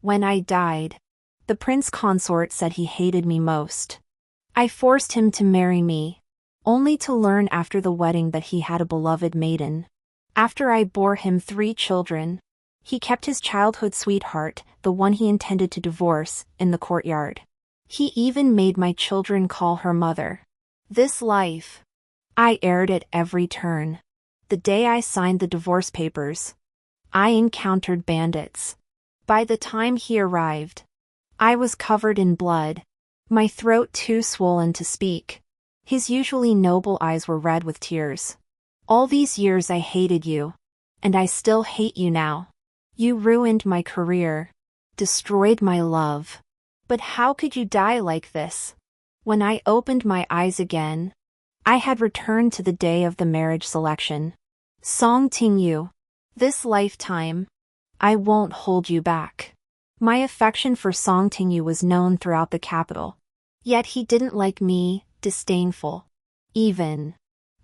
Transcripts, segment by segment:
When I died, the prince consort said he hated me most. I forced him to marry me, only to learn after the wedding that he had a beloved maiden. After I bore him 3 children, he kept his childhood sweetheart, the one he intended to divorce, in the courtyard. He even made my children call her mother. This life, I aired at every turn. The day I signed the divorce papers, I encountered bandits. By the time he arrived, I was covered in blood, my throat too swollen to speak. His usually noble eyes were red with tears. All these years I hated you, and I still hate you now. You ruined my career, destroyed my love. But how could you die like this? When I opened my eyes again, I had returned to the day of the marriage selection. Song Ting Yu. This lifetime, I won't hold you back. My affection for Song Ting Yu was known throughout the capital. Yet he didn't like me, disdainful. Even.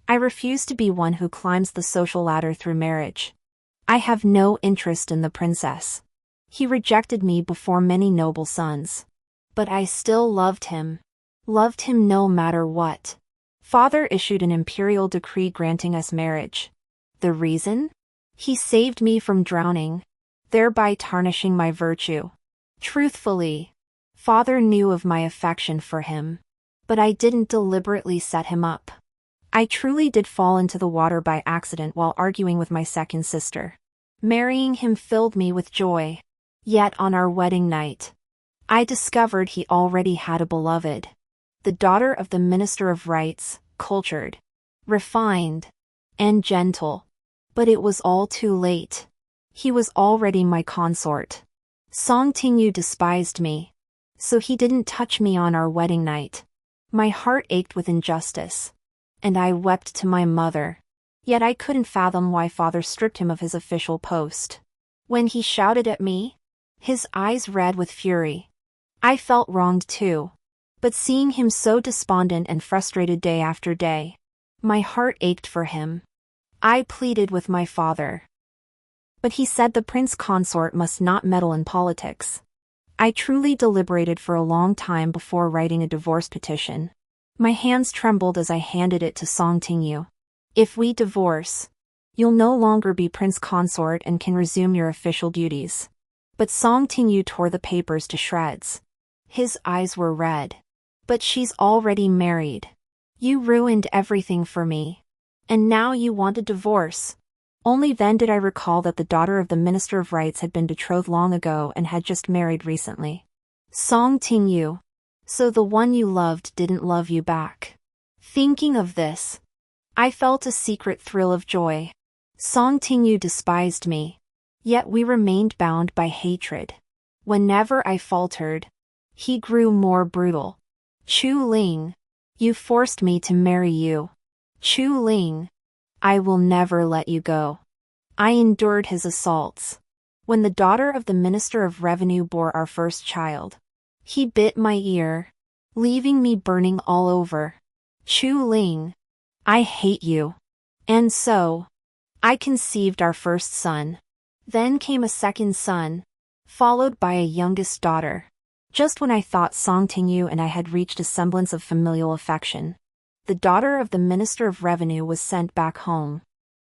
I refuse to be one who climbs the social ladder through marriage. I have no interest in the princess. He rejected me before many noble sons. But I still loved him no matter what. Father issued an imperial decree granting us marriage. The reason? He saved me from drowning, thereby tarnishing my virtue. Truthfully, Father knew of my affection for him, but I didn't deliberately set him up. I truly did fall into the water by accident while arguing with my second sister. Marrying him filled me with joy. Yet on our wedding night, I discovered he already had a beloved. The daughter of the Minister of Rights, cultured, refined, and gentle. But it was all too late. He was already my consort. Song Ting Yu despised me, so he didn't touch me on our wedding night. My heart ached with injustice, and I wept to my mother. Yet I couldn't fathom why Father stripped him of his official post. When he shouted at me, his eyes red with fury, I felt wronged too. But seeing him so despondent and frustrated day after day, my heart ached for him. I pleaded with my father, but he said the prince consort must not meddle in politics. I truly deliberated for a long time before writing a divorce petition. My hands trembled as I handed it to Song Ting Yu. If we divorce, you'll no longer be prince consort and can resume your official duties. But Song Ting Yu tore the papers to shreds. His eyes were red. But she's already married. You ruined everything for me. And now you want a divorce. Only then did I recall that the daughter of the Minister of Rights had been betrothed long ago and had just married recently. Song Ting Yu. So the one you loved didn't love you back. Thinking of this, I felt a secret thrill of joy. Song Ting Yu despised me. Yet we remained bound by hatred. Whenever I faltered, he grew more brutal. Chu Ling, you forced me to marry you. Chu Ling, I will never let you go. I endured his assaults. When the daughter of the Minister of Revenue bore our first child, he bit my ear, leaving me burning all over. Chu Ling, I hate you. And so, I conceived our first son. Then came a second son, followed by a youngest daughter. Just when I thought Song Ting Yu and I had reached a semblance of familial affection, the daughter of the Minister of Revenue was sent back home.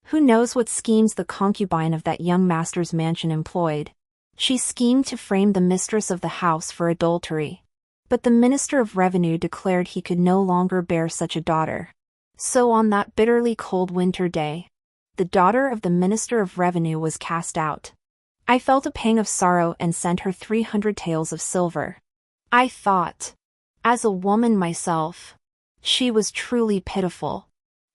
Who knows what schemes the concubine of that young master's mansion employed? She schemed to frame the mistress of the house for adultery. But the Minister of Revenue declared he could no longer bear such a daughter. So on that bitterly cold winter day, the daughter of the Minister of Revenue was cast out. I felt a pang of sorrow and sent her 300 taels of silver. I thought, as a woman myself, she was truly pitiful.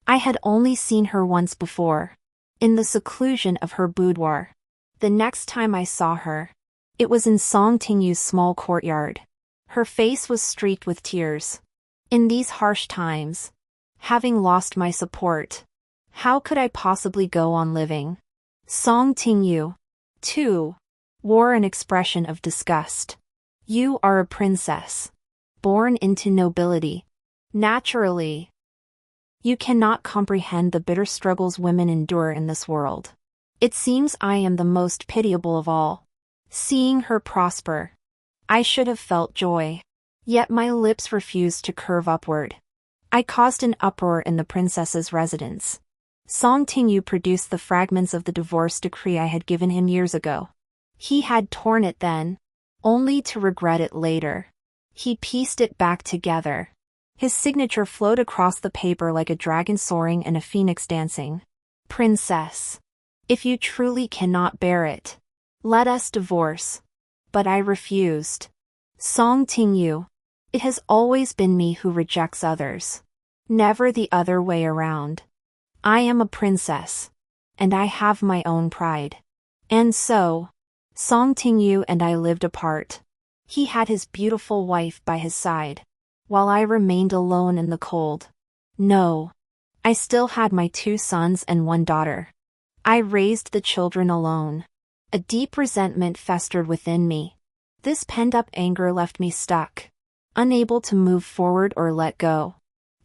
I had only seen her once before, in the seclusion of her boudoir. The next time I saw her, it was in Song Ting Yu's small courtyard. Her face was streaked with tears. In these harsh times, having lost my support, how could I possibly go on living? Song Ting Yu, too, wore an expression of disgust. You are a princess, born into nobility. Naturally, you cannot comprehend the bitter struggles women endure in this world. It seems I am the most pitiable of all. Seeing her prosper, I should have felt joy. Yet my lips refused to curve upward. I caused an uproar in the princess's residence. Song Tingyu produced the fragments of the divorce decree I had given him years ago. He had torn it then, only to regret it later. He pieced it back together. His signature flowed across the paper like a dragon soaring and a phoenix dancing. Princess, if you truly cannot bear it, let us divorce. But I refused. Song Tingyu, it has always been me who rejects others, never the other way around. I am a princess, and I have my own pride. And so, Song Tingyu and I lived apart. He had his beautiful wife by his side, while I remained alone in the cold. No, I still had my 2 sons and 1 daughter. I raised the children alone. A deep resentment festered within me. This pent-up anger left me stuck, unable to move forward or let go.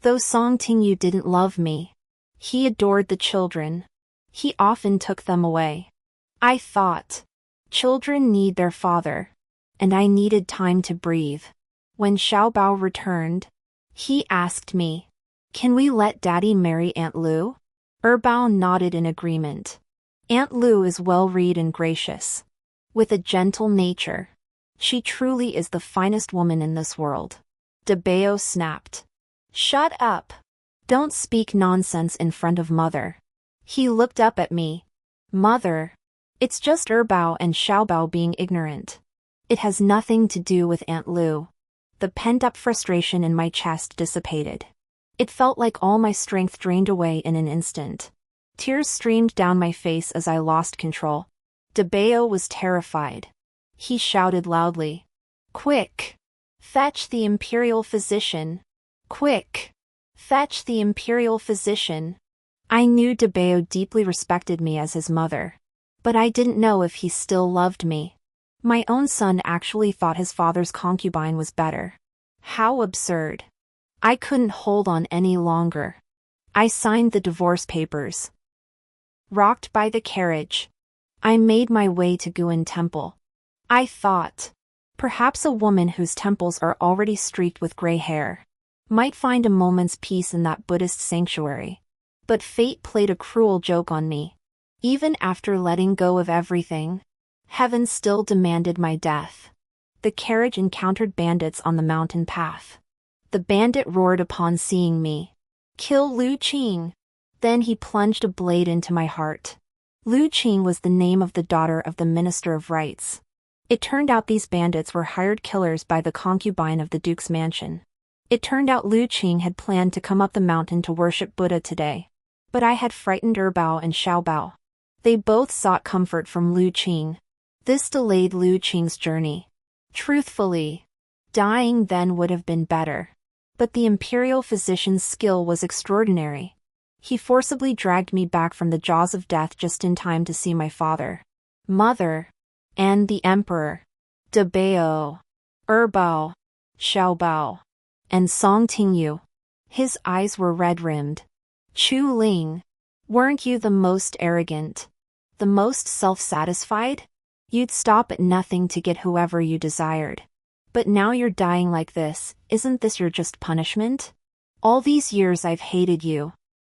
Though Song Tingyu didn't love me, he adored the children. He often took them away. I thought, children need their father, and I needed time to breathe. When Xiaobao returned, he asked me, "Can we let Daddy marry Aunt Lu?" Bao nodded in agreement. Aunt Lu is well-read and gracious, with a gentle nature. She truly is the finest woman in this world. Bao snapped. Shut up. Don't speak nonsense in front of Mother. He looked up at me. Mother, it's just Bao and Xiaobao being ignorant. It has nothing to do with Aunt Lu. The pent-up frustration in my chest dissipated. It felt like all my strength drained away in an instant. Tears streamed down my face as I lost control. Bao was terrified. He shouted loudly. Quick! Fetch the imperial physician! Quick! Fetch the imperial physician! I knew Bao deeply respected me as his mother. But I didn't know if he still loved me. My own son actually thought his father's concubine was better. How absurd. I couldn't hold on any longer. I signed the divorce papers. Rocked by the carriage, I made my way to Guan Temple. I thought, perhaps a woman whose temples are already streaked with gray hair might find a moment's peace in that Buddhist sanctuary. But fate played a cruel joke on me. Even after letting go of everything, heaven still demanded my death. The carriage encountered bandits on the mountain path. The bandit roared upon seeing me. Kill Lu Qing! Then he plunged a blade into my heart. Lu Qing was the name of the daughter of the Minister of Rights. It turned out these bandits were hired killers by the concubine of the Duke's mansion. It turned out Lu Qing had planned to come up the mountain to worship Buddha today. But I had frightened Bao and Xiaobao. They both sought comfort from Lu Qing. This delayed Lu Qing's journey. Truthfully, dying then would have been better. But the imperial physician's skill was extraordinary. He forcibly dragged me back from the jaws of death just in time to see my father, mother, and the emperor. Bao, Bao, Xiaobao, and Song Tingyu. His eyes were red-rimmed. Chu Ling, weren't you the most arrogant? The most self-satisfied? You'd stop at nothing to get whoever you desired. But now you're dying like this, isn't this your just punishment? All these years I've hated you.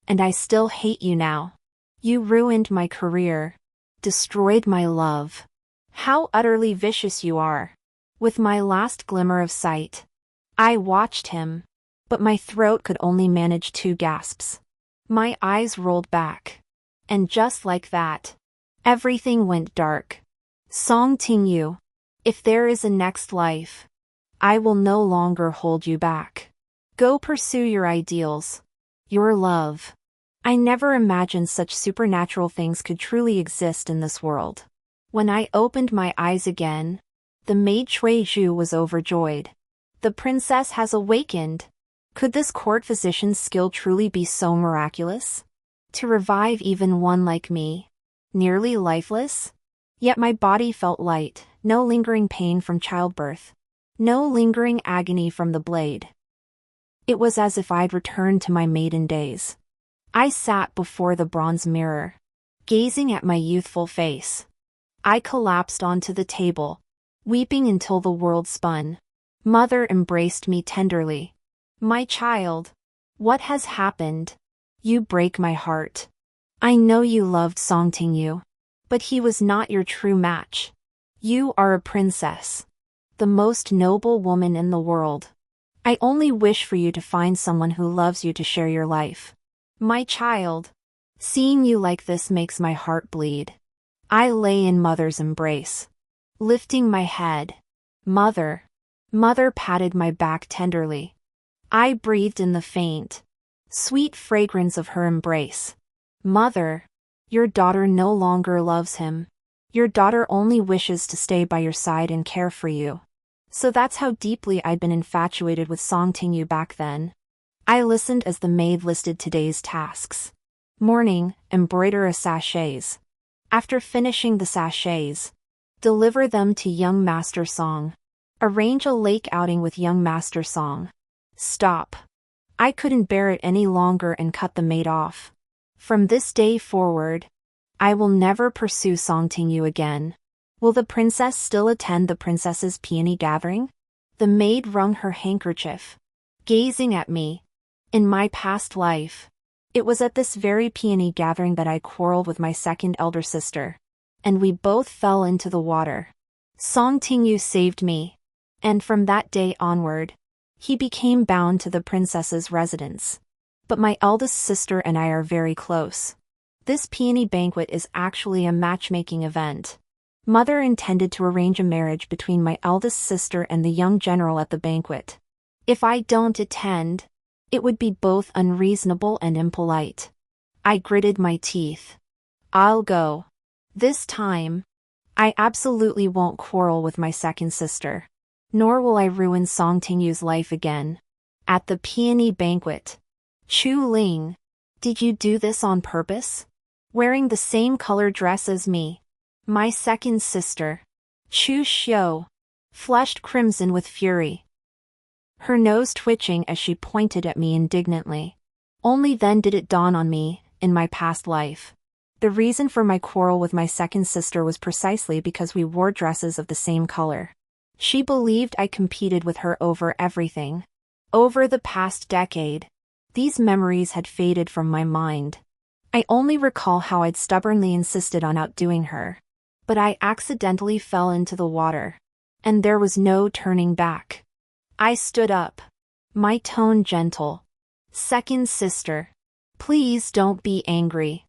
And I still hate you now. You ruined my career. Destroyed my love. How utterly vicious you are. With my last glimmer of sight, I watched him. But my throat could only manage 2 gasps. My eyes rolled back. And just like that, everything went dark. Song Tingyu, if there is a next life, I will no longer hold you back. Go pursue your ideals. Your love. I never imagined such supernatural things could truly exist in this world. When I opened my eyes again, the maid Cui Zhu was overjoyed. The princess has awakened. Could this court physician's skill truly be so miraculous? To revive even one like me, nearly lifeless? Yet my body felt light, no lingering pain from childbirth. No lingering agony from the blade. It was as if I'd returned to my maiden days. I sat before the bronze mirror, gazing at my youthful face. I collapsed onto the table, weeping until the world spun. Mother embraced me tenderly. My child, what has happened? You break my heart. I know you loved Songtingyu, but he was not your true match. You are a princess, the most noble woman in the world. I only wish for you to find someone who loves you to share your life. My child, seeing you like this makes my heart bleed. I lay in Mother's embrace, lifting my head. Mother. Mother patted my back tenderly. I breathed in the faint, sweet fragrance of her embrace. Mother, your daughter no longer loves him. Your daughter only wishes to stay by your side and care for you. So that's how deeply I'd been infatuated with Songtingyu back then. I listened as the maid listed today's tasks. Morning, embroider a sachets. After finishing the sachets, deliver them to young Master Song. Arrange a lake outing with young Master Song. Stop. I couldn't bear it any longer and cut the maid off. From this day forward, I will never pursue Songtingyu again. Will the princess still attend the princess's peony gathering? The maid wrung her handkerchief, gazing at me. In my past life, it was at this very peony gathering that I quarreled with my second elder sister, and we both fell into the water. Songtingyu saved me, and from that day onward, he became bound to the princess's residence. But my eldest sister and I are very close. This peony banquet is actually a matchmaking event. Mother intended to arrange a marriage between my eldest sister and the young general at the banquet. If I don't attend, it would be both unreasonable and impolite. I gritted my teeth. I'll go. This time, I absolutely won't quarrel with my second sister. Nor will I ruin Songtingyu's life again. At the peony banquet. Chu Ling, did you do this on purpose? Wearing the same color dress as me. My second sister, Chu Xiu, flushed crimson with fury. Her nose twitching as she pointed at me indignantly. Only then did it dawn on me, in my past life. The reason for my quarrel with my second sister was precisely because we wore dresses of the same color. She believed I competed with her over everything. Over the past decade, these memories had faded from my mind. I only recall how I'd stubbornly insisted on outdoing her. But I accidentally fell into the water. And there was no turning back. I stood up. My tone gentle. Second sister, please don't be angry.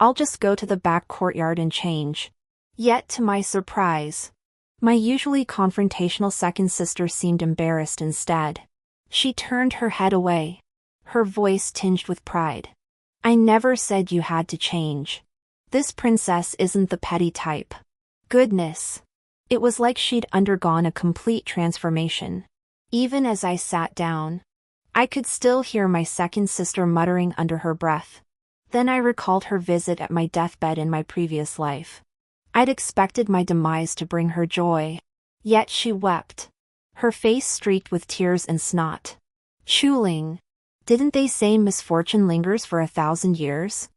I'll just go to the back courtyard and change. Yet to my surprise, my usually confrontational second sister seemed embarrassed instead. She turned her head away, her voice tinged with pride. I never said you had to change. This princess isn't the petty type. Goodness. It was like she'd undergone a complete transformation. Even as I sat down, I could still hear my second sister muttering under her breath. Then I recalled her visit at my deathbed in my previous life. I'd expected my demise to bring her joy. Yet she wept. Her face streaked with tears and snot. Chuling, didn't they say misfortune lingers for 1,000 years?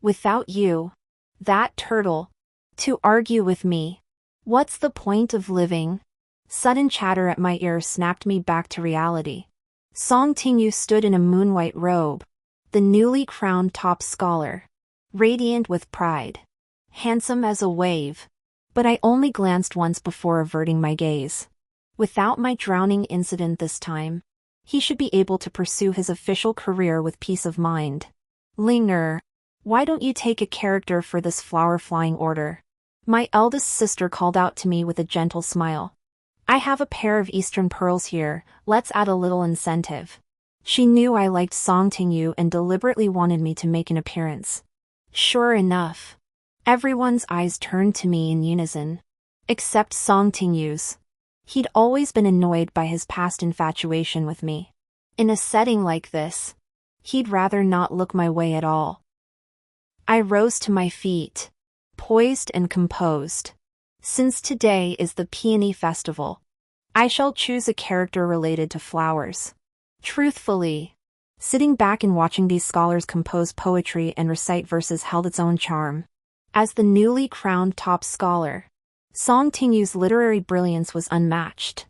Without you, that turtle, to argue with me. What's the point of living? Sudden chatter at my ear snapped me back to reality. Songtingyu stood in a moon-white robe, the newly crowned top scholar, radiant with pride, handsome as a wave. But I only glanced once before averting my gaze. Without my drowning incident this time, he should be able to pursue his official career with peace of mind. Linger, why don't you take a character for this flower-flying order? My eldest sister called out to me with a gentle smile. I have a pair of Eastern pearls here, let's add a little incentive. She knew I liked Songtingyu and deliberately wanted me to make an appearance. Sure enough, everyone's eyes turned to me in unison. Except Songtingyu's. He'd always been annoyed by his past infatuation with me. In a setting like this, he'd rather not look my way at all. I rose to my feet, poised and composed. Since today is the Peony Festival, I shall choose a character related to flowers. Truthfully, sitting back and watching these scholars compose poetry and recite verses held its own charm. As the newly crowned top scholar, Song Tingyu's literary brilliance was unmatched.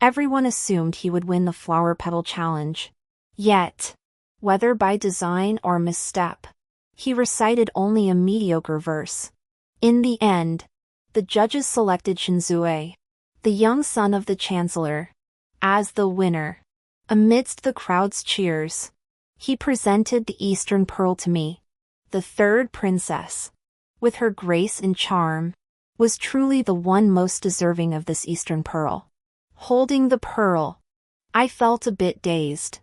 Everyone assumed he would win the Flower Petal Challenge. Yet, whether by design or misstep, he recited only a mediocre verse. In the end, the judges selected Shinzue, the young son of the chancellor, as the winner. Amidst the crowd's cheers, he presented the Eastern Pearl to me. The third princess, with her grace and charm, was truly the one most deserving of this Eastern Pearl. Holding the pearl, I felt a bit dazed.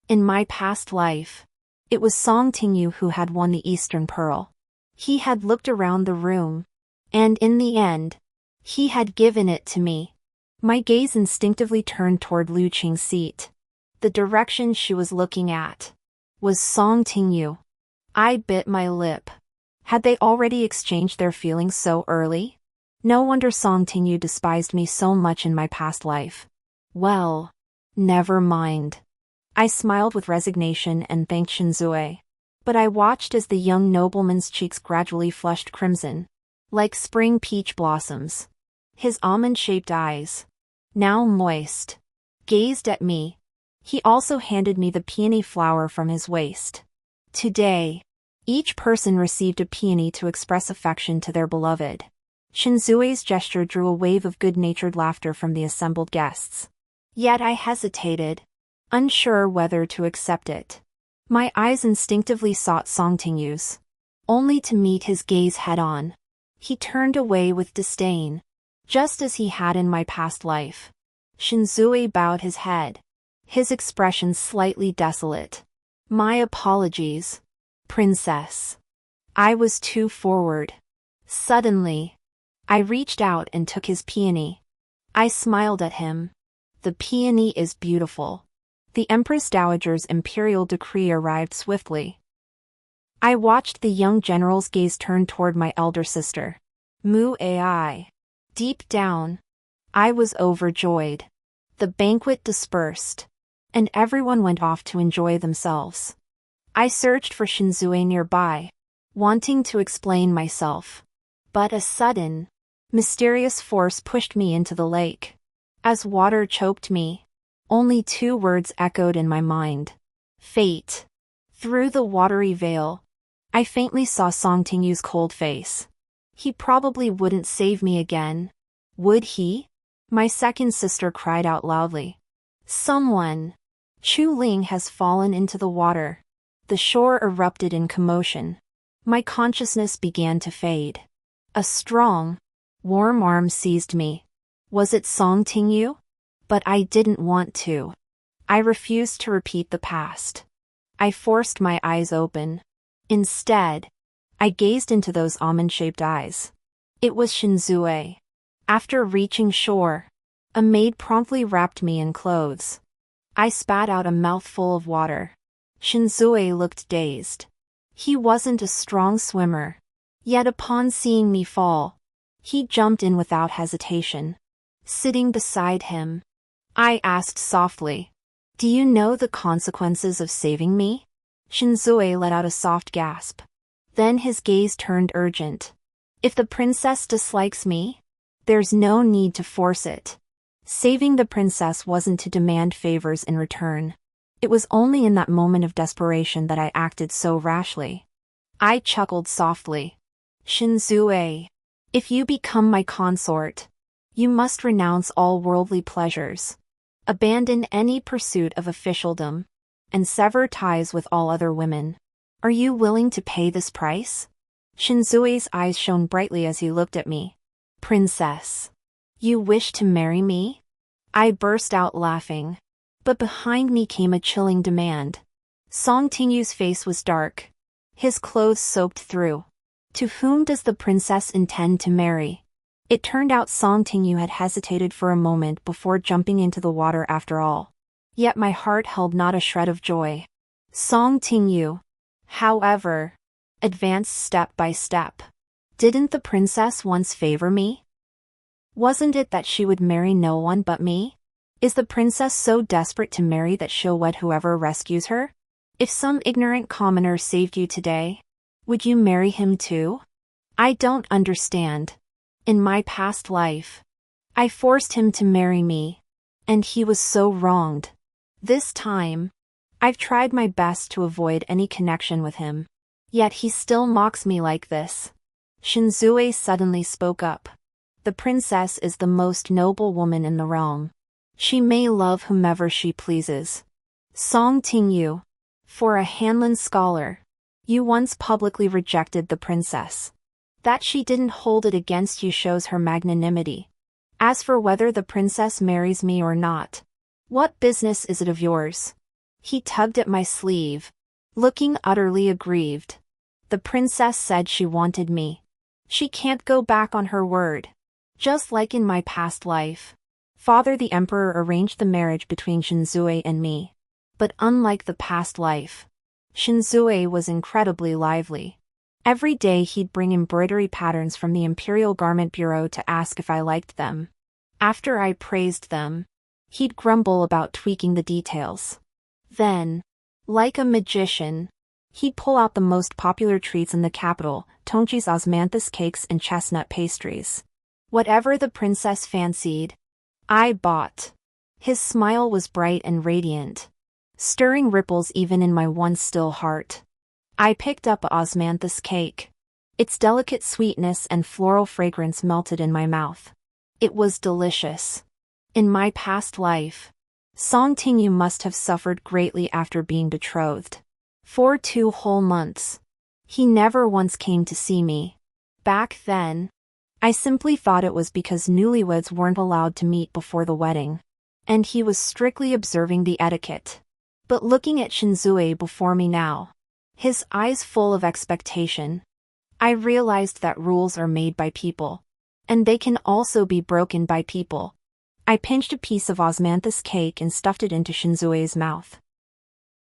In my past life, it was Song Tingyu who had won the Eastern Pearl. He had looked around the room, and in the end, he had given it to me. My gaze instinctively turned toward Liu Qing's seat. The direction she was looking at was Song Tingyu. I bit my lip. Had they already exchanged their feelings so early? No wonder Song Tingyu despised me so much in my past life. Well, never mind. I smiled with resignation and thanked Shinzue. But I watched as the young nobleman's cheeks gradually flushed crimson, like spring peach blossoms. His almond-shaped eyes, now moist, gazed at me. He also handed me the peony flower from his waist. Today, each person received a peony to express affection to their beloved. Shinzue's gesture drew a wave of good-natured laughter from the assembled guests. Yet I hesitated, unsure whether to accept it. My eyes instinctively sought Song Tingyu's, only to meet his gaze head-on. He turned away with disdain, just as he had in my past life. Shinzue bowed his head, his expression slightly desolate. My apologies, princess. I was too forward. Suddenly, I reached out and took his peony. I smiled at him. The peony is beautiful. The Empress Dowager's imperial decree arrived swiftly. I watched the young general's gaze turn toward my elder sister, Mu Ai. Deep down, I was overjoyed. The banquet dispersed, and everyone went off to enjoy themselves. I searched for Shinzue nearby, wanting to explain myself. But a sudden, mysterious force pushed me into the lake. As water choked me, only two words echoed in my mind. Fate. Through the watery veil, I faintly saw Song Tingyu's cold face. He probably wouldn't save me again. Would he? My second sister cried out loudly. Someone. Chu Ling has fallen into the water. The shore erupted in commotion. My consciousness began to fade. A strong, warm arm seized me. Was it Song Tingyu? But I didn't want to. I refused to repeat the past. I forced my eyes open. Instead, I gazed into those almond-shaped eyes. It was Shinzue. After reaching shore, a maid promptly wrapped me in clothes. I spat out a mouthful of water. Shinzue looked dazed. He wasn't a strong swimmer. Yet upon seeing me fall, he jumped in without hesitation. Sitting beside him, I asked softly, "Do you know the consequences of saving me?" Shinzue let out a soft gasp. Then his gaze turned urgent. If the princess dislikes me, there's no need to force it. Saving the princess wasn't to demand favors in return. It was only in that moment of desperation that I acted so rashly. I chuckled softly. Shinzue, if you become my consort, you must renounce all worldly pleasures, abandon any pursuit of officialdom, and sever ties with all other women. Are you willing to pay this price? Shinzue's eyes shone brightly as he looked at me. Princess, you wish to marry me? I burst out laughing. But behind me came a chilling demand. Song Tingyu's face was dark, his clothes soaked through. To whom does the princess intend to marry? It turned out Song Tingyu had hesitated for a moment before jumping into the water after all. Yet my heart held not a shred of joy. Song Tingyu, however, advanced step by step. Didn't the princess once favor me? Wasn't it that she would marry no one but me? Is the princess so desperate to marry that she'll wed whoever rescues her? If some ignorant commoner saved you today, would you marry him too? I don't understand. In my past life, I forced him to marry me, and he was so wronged. This time, I've tried my best to avoid any connection with him. Yet he still mocks me like this. Shinzue suddenly spoke up. The princess is the most noble woman in the realm. She may love whomever she pleases. Song Tingyu. For a Hanlin scholar, you once publicly rejected the princess. That she didn't hold it against you shows her magnanimity. As for whether the princess marries me or not, what business is it of yours? He tugged at my sleeve, looking utterly aggrieved. The princess said she wanted me. She can't go back on her word. Just like in my past life, Father the Emperor arranged the marriage between Shinzue and me. But unlike the past life, Shinzue was incredibly lively. Every day he'd bring embroidery patterns from the Imperial Garment Bureau to ask if I liked them. After I praised them, he'd grumble about tweaking the details. Then, like a magician, he'd pull out the most popular treats in the capital, Tongchi's osmanthus cakes and chestnut pastries. Whatever the princess fancied, I bought. His smile was bright and radiant, stirring ripples even in my once still heart. I picked up a osmanthus cake. Its delicate sweetness and floral fragrance melted in my mouth. It was delicious. In my past life, Song Tingyu must have suffered greatly after being betrothed. For 2 whole months, he never once came to see me. Back then, I simply thought it was because newlyweds weren't allowed to meet before the wedding, and he was strictly observing the etiquette. But looking at Shinzue before me now, his eyes full of expectation, I realized that rules are made by people, and they can also be broken by people. I pinched a piece of osmanthus cake and stuffed it into Shinzue's mouth.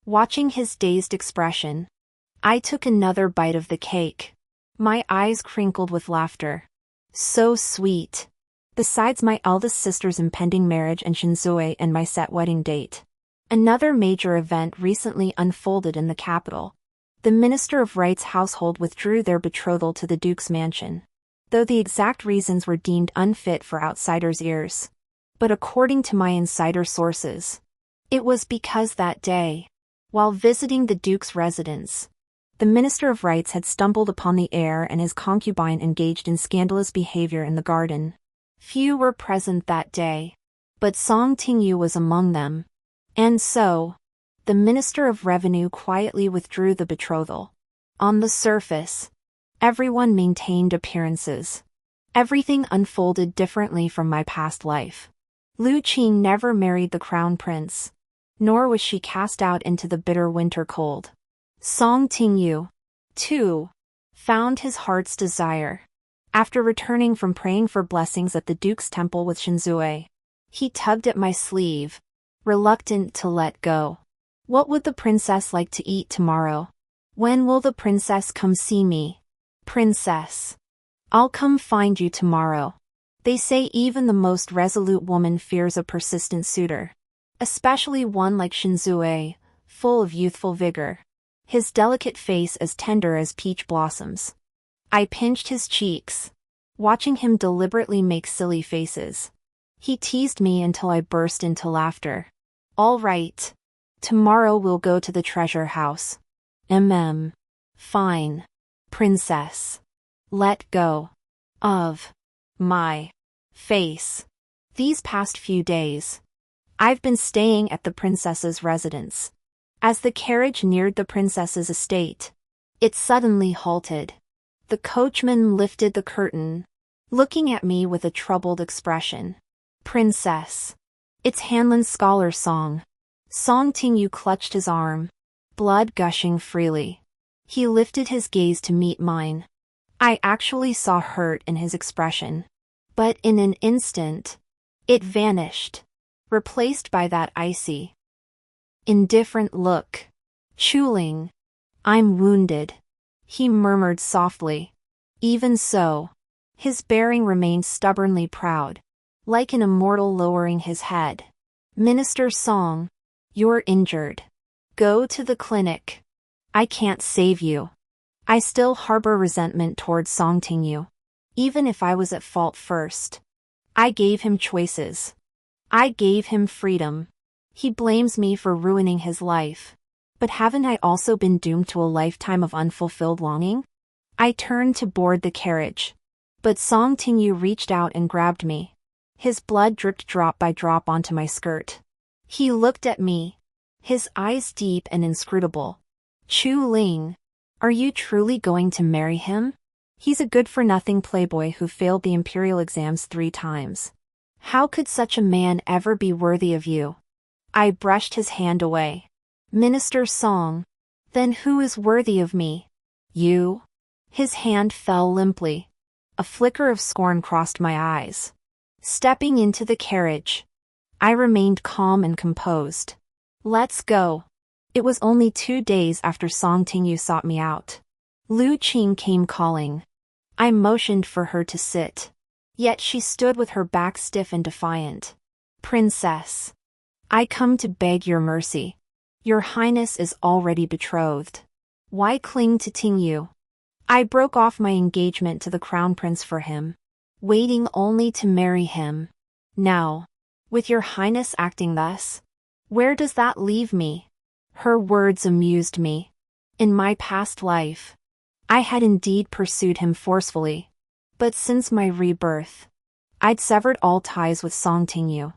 Watching his dazed expression, I took another bite of the cake. My eyes crinkled with laughter. So sweet. Besides my eldest sister's impending marriage and Shinzue and my set wedding date, another major event recently unfolded in the capital. The Minister of Right's household withdrew their betrothal to the Duke's mansion, though the exact reasons were deemed unfit for outsiders' ears. But according to my insider sources, it was because that day, while visiting the Duke's residence, the Minister of Rights had stumbled upon the heir and his concubine engaged in scandalous behavior in the garden. Few were present that day, but Song Tingyu was among them. And so, the Minister of Revenue quietly withdrew the betrothal. On the surface, everyone maintained appearances. Everything unfolded differently from my past life. Lu Qing never married the crown prince, nor was she cast out into the bitter winter cold. Song Tingyu, too, found his heart's desire. After returning from praying for blessings at the Duke's temple with Shinzue, he tugged at my sleeve, reluctant to let go. What would the princess like to eat tomorrow? When will the princess come see me? Princess, I'll come find you tomorrow. They say even the most resolute woman fears a persistent suitor, especially one like Shinzue, full of youthful vigor. His delicate face as tender as peach blossoms. I pinched his cheeks, watching him deliberately make silly faces. He teased me until I burst into laughter. All right. Tomorrow we'll go to the treasure house. Fine. Princess. Let go. Of. My. Face. These past few days, I've been staying at the princess's residence. As the carriage neared the princess's estate, it suddenly halted. The coachman lifted the curtain, looking at me with a troubled expression. Princess. It's Hanlon's scholar song. Song Tingyu clutched his arm, blood gushing freely. He lifted his gaze to meet mine. I actually saw hurt in his expression. But in an instant, it vanished, replaced by that icy, indifferent look. Chuling. I'm wounded, he murmured softly. Even so, his bearing remained stubbornly proud, like an immortal lowering his head. Minister Song, you're injured. Go to the clinic. I can't save you. I still harbor resentment towards Song Tingyu. even if I was at fault first. I gave him choices. I gave him freedom. He blames me for ruining his life. But haven't I also been doomed to a lifetime of unfulfilled longing? I turned to board the carriage. But Song Ting-yu reached out and grabbed me. His blood dripped drop by drop onto my skirt. He looked at me, his eyes deep and inscrutable. Chu Ling, are you truly going to marry him? He's a good-for-nothing playboy who failed the imperial exams 3 times. How could such a man ever be worthy of you? I brushed his hand away. Minister Song, then who is worthy of me? You? His hand fell limply. A flicker of scorn crossed my eyes. Stepping into the carriage, I remained calm and composed. Let's go. It was only 2 days after Song Ting-yu sought me out. Lu Qing came calling. I motioned for her to sit. Yet she stood with her back stiff and defiant. Princess, I come to beg your mercy. Your Highness is already betrothed. Why cling to Ting-yu? I broke off my engagement to the Crown Prince for him, waiting only to marry him. Now, with your Highness acting thus, where does that leave me? Her words amused me. In my past life, I had indeed pursued him forcefully. But since my rebirth, I'd severed all ties with Song Ting-yu.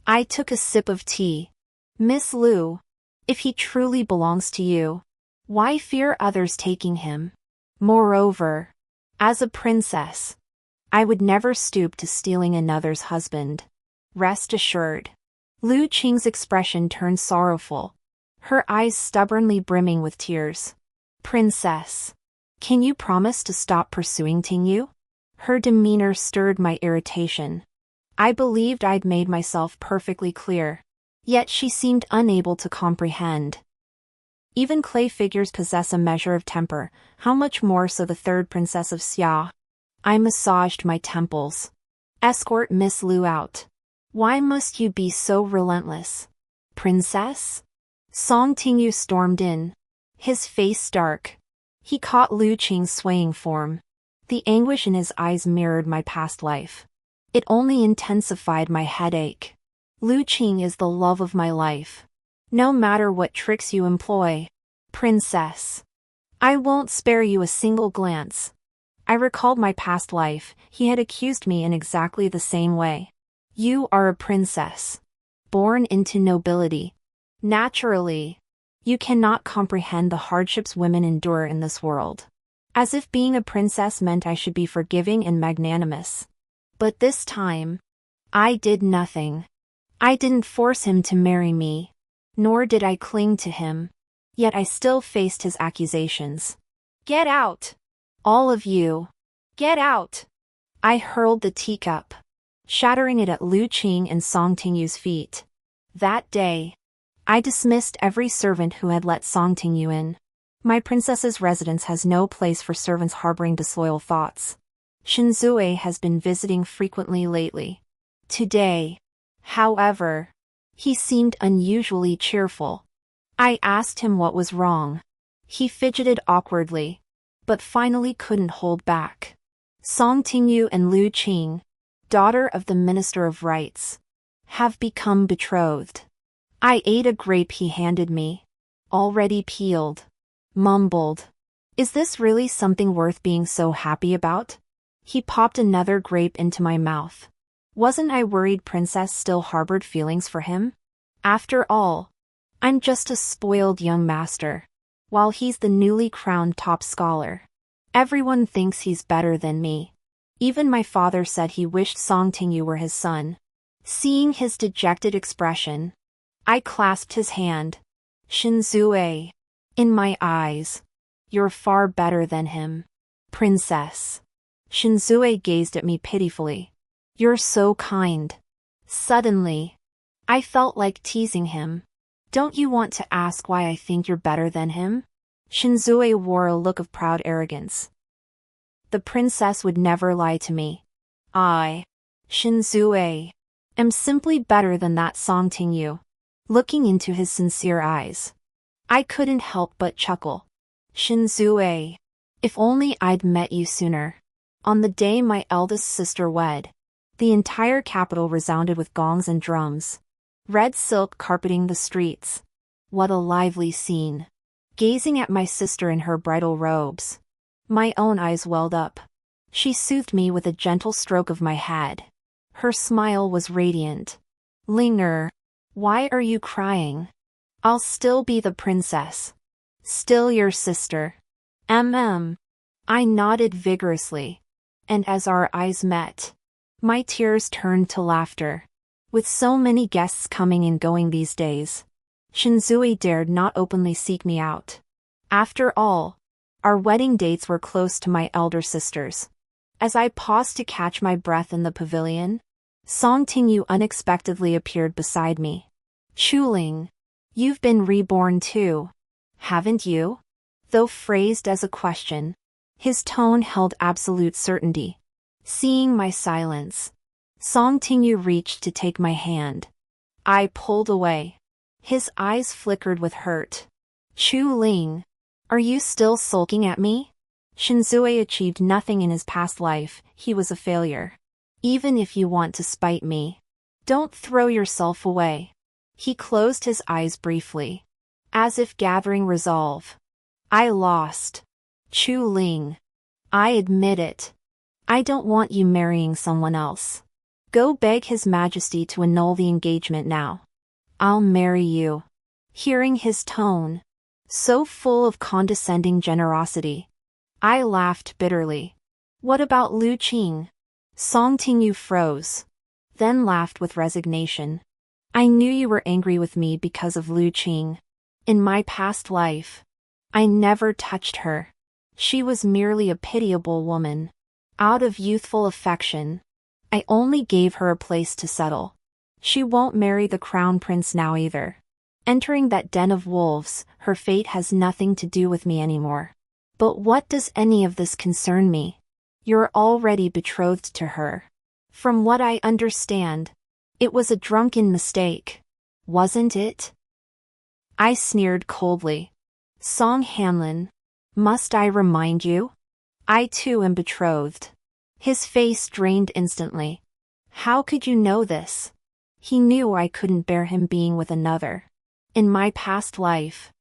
I took a sip of tea. Miss Lu, if he truly belongs to you, why fear others taking him? Moreover, as a princess, I would never stoop to stealing another's husband. Rest assured. Lu Qing's expression turned sorrowful, her eyes stubbornly brimming with tears. Princess, can you promise to stop pursuing Ting-yu? Her demeanor stirred my irritation. I believed I'd made myself perfectly clear, yet she seemed unable to comprehend. Even clay figures possess a measure of temper, how much more so the third princess of Xia? I massaged my temples. Escort Miss Lu out. Why must you be so relentless? Princess? Song Ting-yu stormed in, his face dark. He caught Lu Qing's swaying form. The anguish in his eyes mirrored my past life. It only intensified my headache. Lu Qing is the love of my life. No matter what tricks you employ, princess, I won't spare you a single glance. I recalled my past life. He had accused me in exactly the same way. You are a princess, born into nobility. Naturally, you cannot comprehend the hardships women endure in this world. As if being a princess meant I should be forgiving and magnanimous. But this time, I did nothing. I didn't force him to marry me, nor did I cling to him. Yet I still faced his accusations. Get out! All of you! Get out! I hurled the teacup, shattering it at Lu Qing and Song Ting-yu's feet. That day, I dismissed every servant who had let Song Ting-yu in. My princess's residence has no place for servants harboring disloyal thoughts. Shinzue has been visiting frequently lately. Today, however, he seemed unusually cheerful. I asked him what was wrong. He fidgeted awkwardly, but finally couldn't hold back. Song Ting-yu and Lu Qing, daughter of the Minister of Rights, have become betrothed. I ate a grape he handed me, already peeled. Mumbled. Is this really something worth being so happy about? He popped another grape into my mouth. Wasn't I worried Princess still harbored feelings for him? After all, I'm just a spoiled young master, while he's the newly crowned top scholar. Everyone thinks he's better than me. Even my father said he wished Song Ting-yu were his son. Seeing his dejected expression, I clasped his hand. Shinzue, in my eyes, you're far better than him. Princess. Shinzue gazed at me pitifully. You're so kind. Suddenly, I felt like teasing him. Don't you want to ask why I think you're better than him? Shinzue wore a look of proud arrogance. The princess would never lie to me. I, Shinzue, am simply better than that Song Ting-yu. Looking into his sincere eyes, I couldn't help but chuckle. Shinzue, if only I'd met you sooner. On the day my eldest sister wed, the entire capital resounded with gongs and drums. Red silk carpeting the streets. What a lively scene. Gazing at my sister in her bridal robes, my own eyes welled up. She soothed me with a gentle stroke of my head. Her smile was radiant. Linger, why are you crying? I'll still be the princess. Still your sister. I nodded vigorously. And as our eyes met, my tears turned to laughter. With so many guests coming and going these days, Shinzui dared not openly seek me out. After all, our wedding dates were close to my elder sister's. As I paused to catch my breath in the pavilion, Song Tingyu unexpectedly appeared beside me. Chuling, you've been reborn too, haven't you? Though phrased as a question, his tone held absolute certainty. Seeing my silence, Song Tingyu reached to take my hand. I pulled away. His eyes flickered with hurt. Chu Ling, are you still sulking at me? Shinzue achieved nothing in his past life, he was a failure. Even if you want to spite me, don't throw yourself away. He closed his eyes briefly, as if gathering resolve. I lost. Chu Ling. I admit it. I don't want you marrying someone else. Go beg His Majesty to annul the engagement now. I'll marry you. Hearing his tone, so full of condescending generosity, I laughed bitterly. What about Lu Qing? Song Tingyu froze, then laughed with resignation. I knew you were angry with me because of Lu Qing. In my past life, I never touched her. She was merely a pitiable woman. Out of youthful affection, I only gave her a place to settle. She won't marry the crown prince now either. Entering that den of wolves, her fate has nothing to do with me anymore. But what does any of this concern me? You're already betrothed to her. From what I understand, it was a drunken mistake, wasn't it? I sneered coldly. Song Hanlin, must I remind you? I too am betrothed. His face drained instantly. How could you know this? He knew I couldn't bear him being with another. In my past life,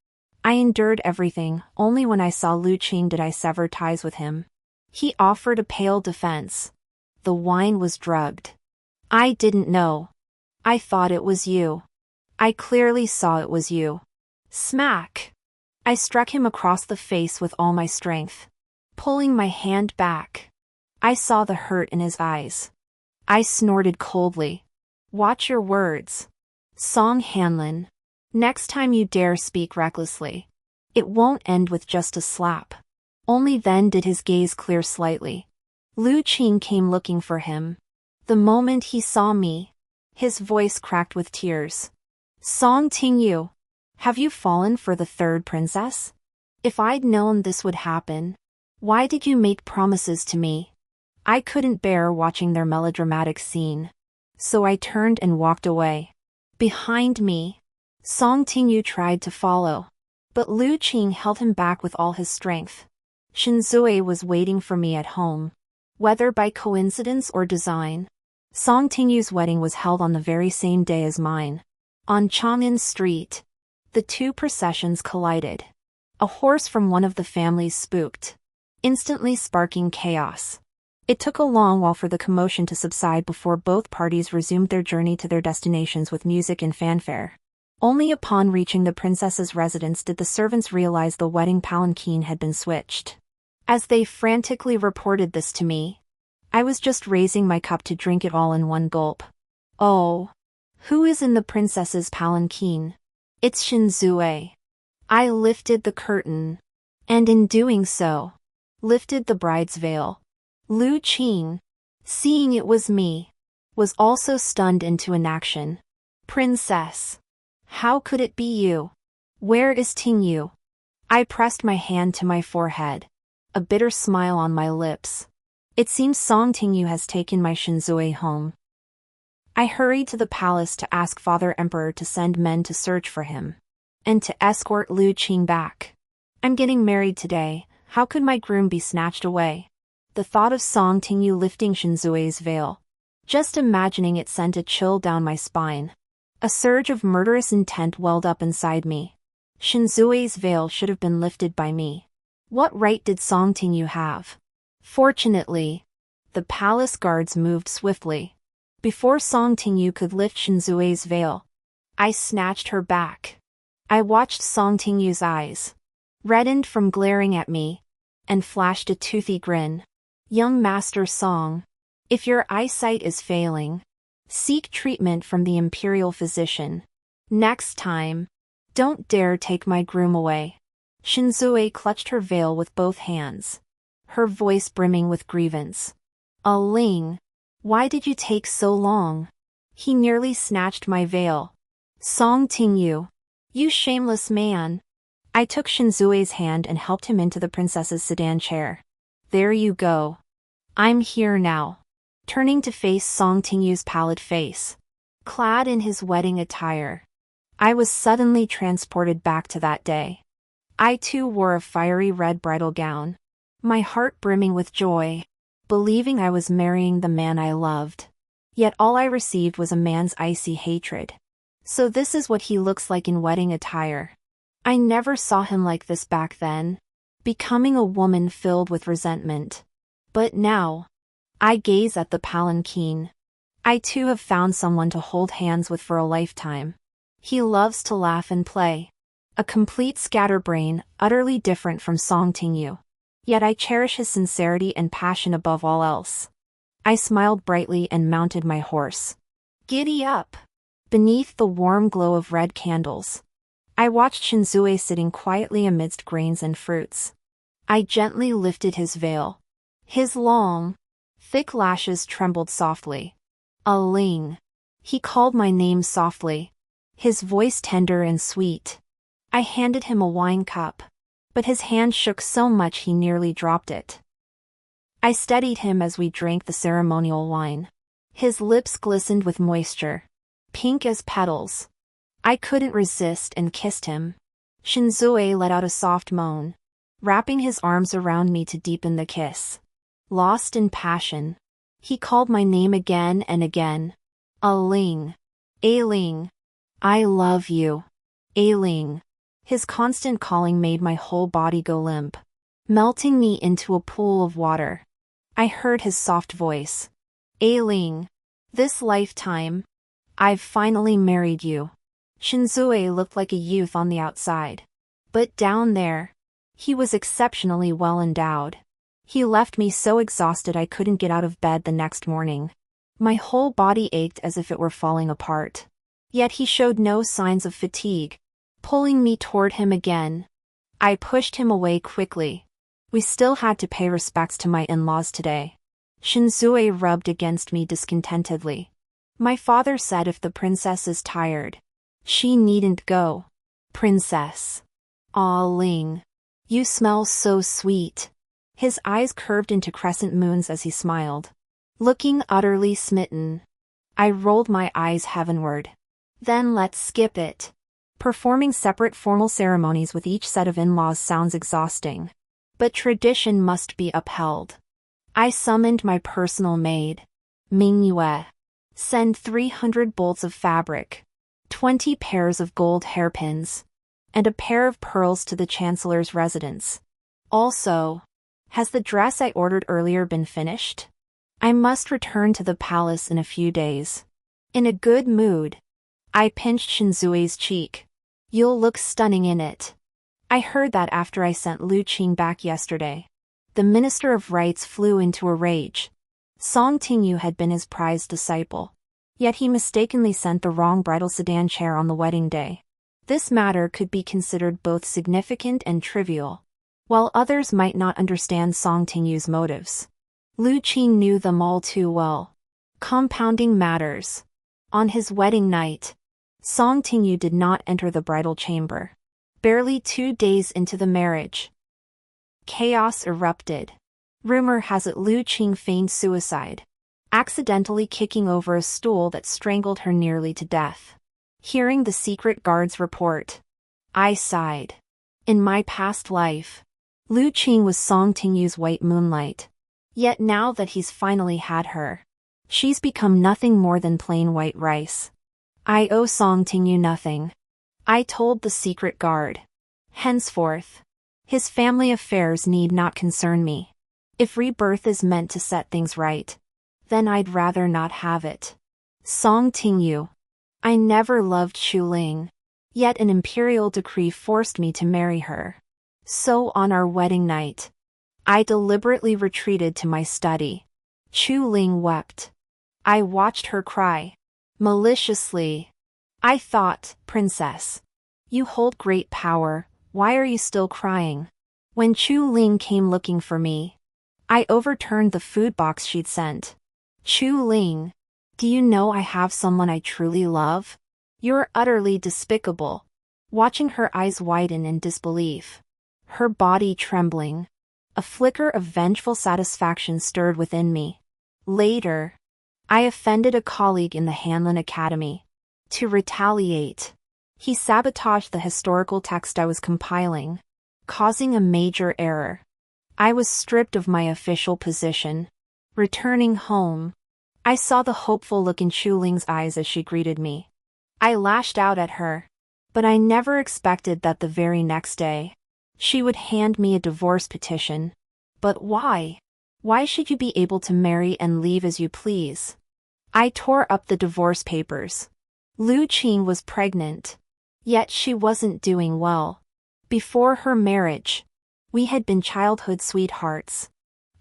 I endured everything. Only when I saw Lu Qing did I sever ties with him. He offered a pale defense. The wine was drugged. I didn't know. I thought it was you. I clearly saw it was you. Smack! I struck him across the face with all my strength. Pulling my hand back, I saw the hurt in his eyes. I snorted coldly. Watch your words. Song Hanlin. Next time you dare speak recklessly, it won't end with just a slap. Only then did his gaze clear slightly. Lu Qing came looking for him. The moment he saw me, his voice cracked with tears. Song Tingyu, have you fallen for the third princess? If I'd known this would happen, why did you make promises to me? I couldn't bear watching their melodramatic scene, so I turned and walked away. Behind me, Song Tingyu tried to follow, but Lu Qing held him back with all his strength. Shinzue was waiting for me at home. Whether by coincidence or design, Song Tingyu's wedding was held on the very same day as mine. On Chang'an Street, the two processions collided. A horse from one of the families spooked, instantly sparking chaos. It took a long while for the commotion to subside before both parties resumed their journey to their destinations with music and fanfare. Only upon reaching the princess's residence did the servants realize the wedding palanquin had been switched. As they frantically reported this to me, I was just raising my cup to drink it all in one gulp. Oh, who is in the princess's palanquin? It's Shinzue. I lifted the curtain, and in doing so, lifted the bride's veil. Lu Qing, seeing it was me, was also stunned into inaction. Princess, how could it be you? Where is Tingyu? I pressed my hand to my forehead, a bitter smile on my lips. It seems Song Tingyu has taken my Shinzue home. I hurried to the palace to ask Father Emperor to send men to search for him, and to escort Lu Qing back. I'm getting married today, how could my groom be snatched away? The thought of Song Tingyu lifting Shinzue's veil. Just imagining it sent a chill down my spine. A surge of murderous intent welled up inside me. Shinzue's veil should have been lifted by me. What right did Song Tingyu have? Fortunately, the palace guards moved swiftly. Before Song Tingyu could lift Shinzue's veil, I snatched her back. I watched Song Tingyu's eyes, reddened from glaring at me, and flashed a toothy grin. Young Master Song, if your eyesight is failing, seek treatment from the imperial physician. Next time, don't dare take my groom away. Shinzue clutched her veil with both hands, her voice brimming with grievance. Ling, why did you take so long? He nearly snatched my veil. Song Tingyu, you shameless man. I took Shinzue's hand and helped him into the princess's sedan chair. There you go. I'm here now. Turning to face Song Tingyu's pallid face, clad in his wedding attire, I was suddenly transported back to that day. I too wore a fiery red bridal gown, my heart brimming with joy, believing I was marrying the man I loved. Yet all I received was a man's icy hatred. So this is what he looks like in wedding attire. I never saw him like this back then, becoming a woman filled with resentment. But now, I gaze at the palanquin. I too have found someone to hold hands with for a lifetime. He loves to laugh and play. A complete scatterbrain, utterly different from Song Tingyu. Yet I cherish his sincerity and passion above all else. I smiled brightly and mounted my horse. Giddy up! Beneath the warm glow of red candles, I watched Shinzue sitting quietly amidst grains and fruits. I gently lifted his veil. His long, thick lashes trembled softly. Ling. He called my name softly, his voice tender and sweet. I handed him a wine cup, but his hand shook so much he nearly dropped it. I steadied him as we drank the ceremonial wine. His lips glistened with moisture, pink as petals. I couldn't resist and kissed him. Shinzue let out a soft moan, wrapping his arms around me to deepen the kiss. Lost in passion, he called my name again and again. Ling. Ling. I love you. Ling. His constant calling made my whole body go limp, melting me into a pool of water. I heard his soft voice. Ling. This lifetime, I've finally married you. Shinzue looked like a youth on the outside. But down there, he was exceptionally well endowed. He left me so exhausted I couldn't get out of bed the next morning. My whole body ached as if it were falling apart. Yet he showed no signs of fatigue, pulling me toward him again. I pushed him away quickly. We still had to pay respects to my in-laws today. Shinzue rubbed against me discontentedly. My father said if the princess is tired, she needn't go. Princess. Ling. You smell so sweet. His eyes curved into crescent moons as he smiled. Looking utterly smitten, I rolled my eyes heavenward. Then let's skip it. Performing separate formal ceremonies with each set of in-laws sounds exhausting. But tradition must be upheld. I summoned my personal maid, Mingyue. Send 300 bolts of fabric, 20 pairs of gold hairpins, and a pair of pearls to the chancellor's residence. Also, has the dress I ordered earlier been finished? I must return to the palace in a few days. In a good mood, I pinched Shinzue's cheek. You'll look stunning in it. I heard that after I sent Lu Qing back yesterday. The Minister of Rites flew into a rage. Song Tingyu had been his prized disciple. Yet he mistakenly sent the wrong bridal sedan chair on the wedding day. This matter could be considered both significant and trivial, while others might not understand Song Tingyu's motives. Lu Qing knew them all too well. Compounding matters. On his wedding night, Song Tingyu did not enter the bridal chamber. Barely 2 days into the marriage, chaos erupted. Rumor has it Lu Qing feigned suicide, accidentally kicking over a stool that strangled her nearly to death. Hearing the secret guard's report, I sighed. In my past life, Lu Qing was Song Tingyu's white moonlight. Yet now that he's finally had her, she's become nothing more than plain white rice. I owe Song-Ting you nothing. I told the secret guard. Henceforth, his family affairs need not concern me. If Rebirth is meant to set things right, then I'd rather not have it. Song-Ting you. I never loved Chu Ling. Yet an imperial decree forced me to marry her. So on our wedding night, I deliberately retreated to my study. Chu Ling wept. I watched her cry. Maliciously. I thought, Princess, you hold great power, why are you still crying? When Chu Ling came looking for me, I overturned the food box she'd sent. Chu Ling, do you know I have someone I truly love? You're utterly despicable. Watching her eyes widen in disbelief, her body trembling, a flicker of vengeful satisfaction stirred within me. Later, I offended a colleague in the Hanlin Academy. To retaliate, he sabotaged the historical text I was compiling, causing a major error. I was stripped of my official position. Returning home, I saw the hopeful look in Chu Ling's eyes as she greeted me. I lashed out at her, but I never expected that the very next day, she would hand me a divorce petition. But why? Why should you be able to marry and leave as you please? I tore up the divorce papers. Lu Qing was pregnant. Yet she wasn't doing well. Before her marriage, we had been childhood sweethearts.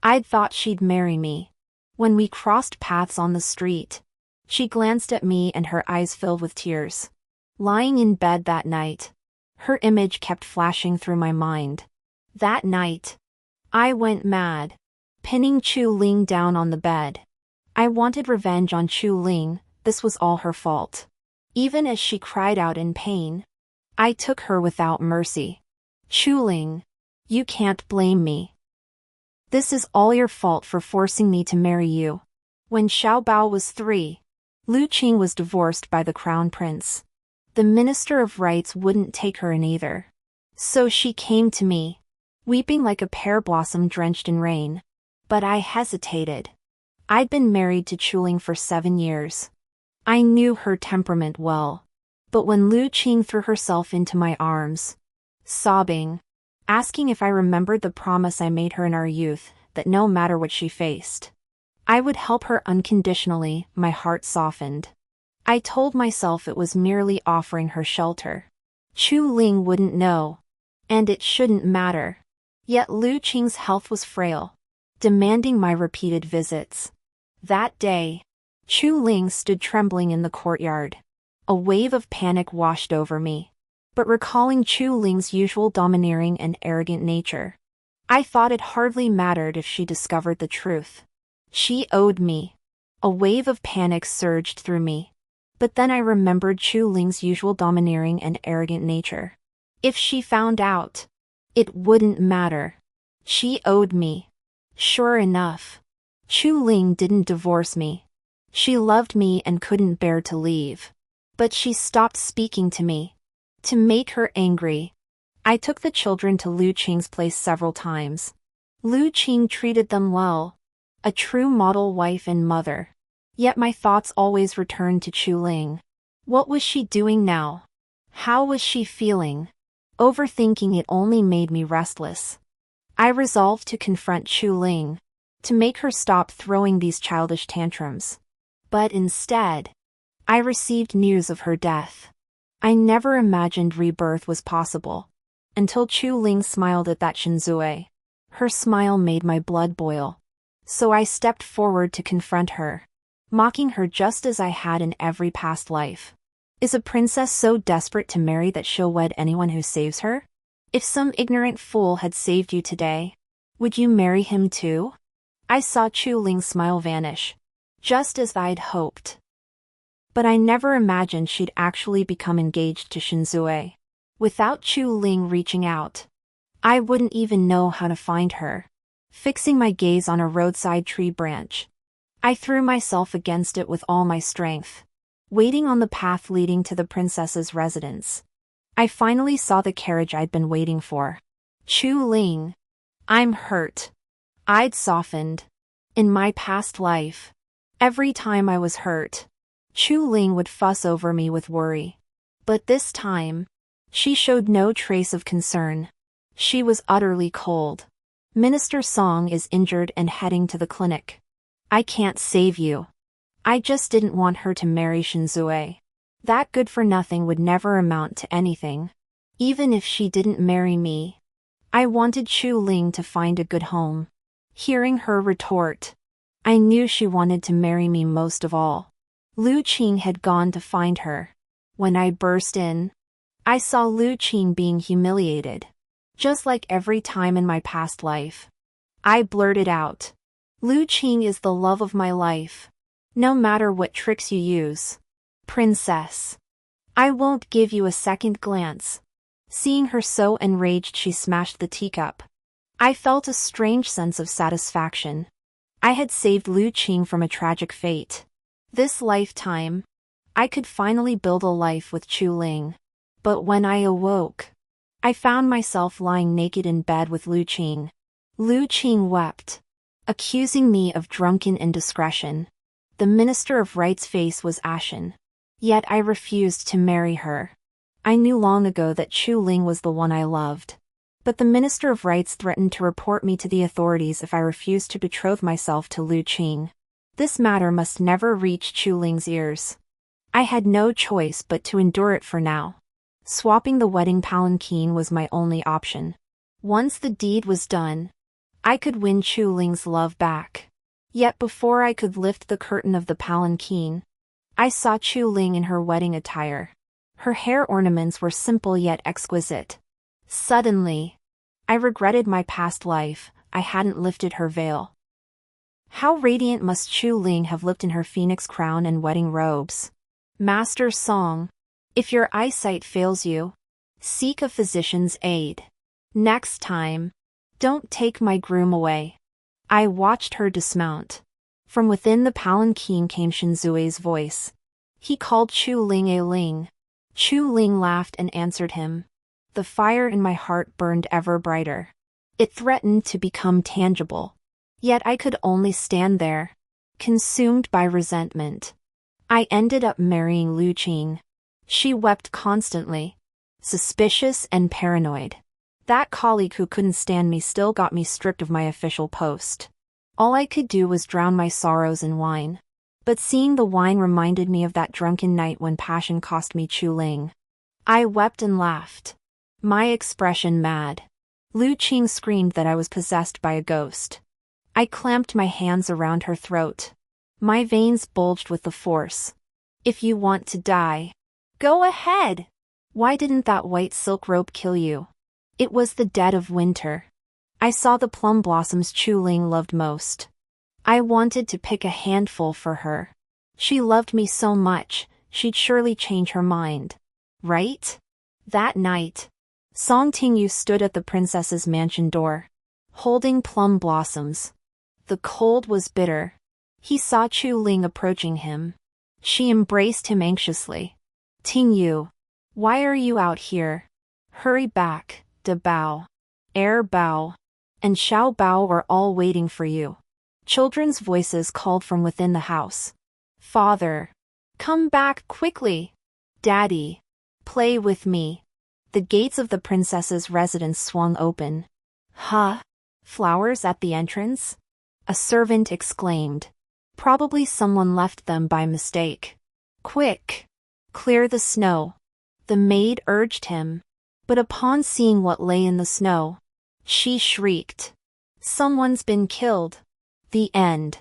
I'd thought she'd marry me. When we crossed paths on the street, she glanced at me and her eyes filled with tears. Lying in bed that night, her image kept flashing through my mind. That night, I went mad, pinning Chu Ling down on the bed. I wanted revenge on Chu Ling, this was all her fault. Even as she cried out in pain, I took her without mercy. Chu Ling, you can't blame me. This is all your fault for forcing me to marry you. When Xiaobao was 3, Lu Qing was divorced by the crown prince. The minister of rights wouldn't take her in either. So she came to me, weeping like a pear blossom drenched in rain. But I hesitated. I'd been married to Chu Ling for 7 years. I knew her temperament well. But when Lu Qing threw herself into my arms, sobbing, asking if I remembered the promise I made her in our youth, that no matter what she faced, I would help her unconditionally, my heart softened. I told myself it was merely offering her shelter. Chu Ling wouldn't know. And it shouldn't matter. Yet Lu Qing's health was frail, demanding my repeated visits. That day, Chu Ling stood trembling in the courtyard. A wave of panic washed over me. But recalling Chu Ling's usual domineering and arrogant nature, I thought it hardly mattered if she discovered the truth. She owed me. A wave of panic surged through me. But then I remembered Chu Ling's usual domineering and arrogant nature. If she found out, it wouldn't matter. She owed me. Sure enough, Chu Ling didn't divorce me. She loved me and couldn't bear to leave. But she stopped speaking to me. To make her angry, I took the children to Lu Qing's place several times. Lu Qing treated them well. A true model wife and mother. Yet my thoughts always returned to Chu Ling. What was she doing now? How was she feeling? Overthinking it only made me restless. I resolved to confront Chu Ling, to make her stop throwing these childish tantrums. But instead, I received news of her death. I never imagined rebirth was possible. Until Chu Ling smiled at that Shinzue. Her smile made my blood boil. So I stepped forward to confront her, mocking her just as I had in every past life. Is a princess so desperate to marry that she'll wed anyone who saves her? If some ignorant fool had saved you today, would you marry him too? I saw Chu Ling's smile vanish, just as I'd hoped. But I never imagined she'd actually become engaged to Shinzue. Without Chu Ling reaching out, I wouldn't even know how to find her. Fixing my gaze on a roadside tree branch, I threw myself against it with all my strength, waiting on the path leading to the princess's residence. I finally saw the carriage I'd been waiting for. Chu Ling. I'm hurt. I'd softened. In my past life, every time I was hurt, Chu Ling would fuss over me with worry. But this time, she showed no trace of concern. She was utterly cold. Minister Song is injured and heading to the clinic. I can't save you. I just didn't want her to marry Shinzue. That good-for-nothing would never amount to anything. Even if she didn't marry me. I wanted Chu Ling to find a good home. Hearing her retort, I knew she wanted to marry me most of all. Lu Qing had gone to find her. When I burst in, I saw Lu Qing being humiliated. Just like every time in my past life. I blurted out. Lu Qing is the love of my life. No matter what tricks you use. Princess. I won't give you a second glance. Seeing her so enraged, she smashed the teacup. I felt a strange sense of satisfaction. I had saved Lu Qing from a tragic fate. This lifetime, I could finally build a life with Chu Ling. But when I awoke, I found myself lying naked in bed with Lu Qing. Lu Qing wept, accusing me of drunken indiscretion. The Minister of Right's face was ashen. Yet I refused to marry her. I knew long ago that Chu Ling was the one I loved. But the Minister of Rights threatened to report me to the authorities if I refused to betroth myself to Lu Qing. This matter must never reach Chu Ling's ears. I had no choice but to endure it for now. Swapping the wedding palanquin was my only option. Once the deed was done, I could win Chu Ling's love back. Yet before I could lift the curtain of the palanquin, I saw Chu Ling in her wedding attire. Her hair ornaments were simple yet exquisite. Suddenly, I regretted my past life. I hadn't lifted her veil. How radiant must Chu Ling have looked in her phoenix crown and wedding robes. Master Song, if your eyesight fails you, seek a physician's aid. Next time, don't take my groom away. I watched her dismount. From within the palanquin came Shinzue's voice. He called Chu Ling a Ling. Chu Ling laughed and answered him. The fire in my heart burned ever brighter. It threatened to become tangible. Yet I could only stand there, consumed by resentment. I ended up marrying Lu Qing. She wept constantly, suspicious and paranoid. That colleague who couldn't stand me still got me stripped of my official post. All I could do was drown my sorrows in wine. But seeing the wine reminded me of that drunken night when passion cost me Chu Ling. I wept and laughed. My expression mad. Lu Qing screamed that I was possessed by a ghost. I clamped my hands around her throat. My veins bulged with the force. If you want to die, go ahead. Why didn't that white silk robe kill you? It was the dead of winter. I saw the plum blossoms Chu Ling loved most. I wanted to pick a handful for her. She loved me so much, she'd surely change her mind. Right? That night, Song Tingyu stood at the princess's mansion door, holding plum blossoms. The cold was bitter. He saw Chu Ling approaching him. She embraced him anxiously. Tingyu, why are you out here? Hurry back. De Bao, Air Bao, and Xiao Bao were all waiting for you. Children's voices called from within the house. Father, come back quickly. Daddy, play with me. The gates of the princess's residence swung open. Huh? Flowers at the entrance? A servant exclaimed. Probably someone left them by mistake. Quick! Clear the snow. The maid urged him. But upon seeing what lay in the snow, she shrieked. Someone's been killed. The end.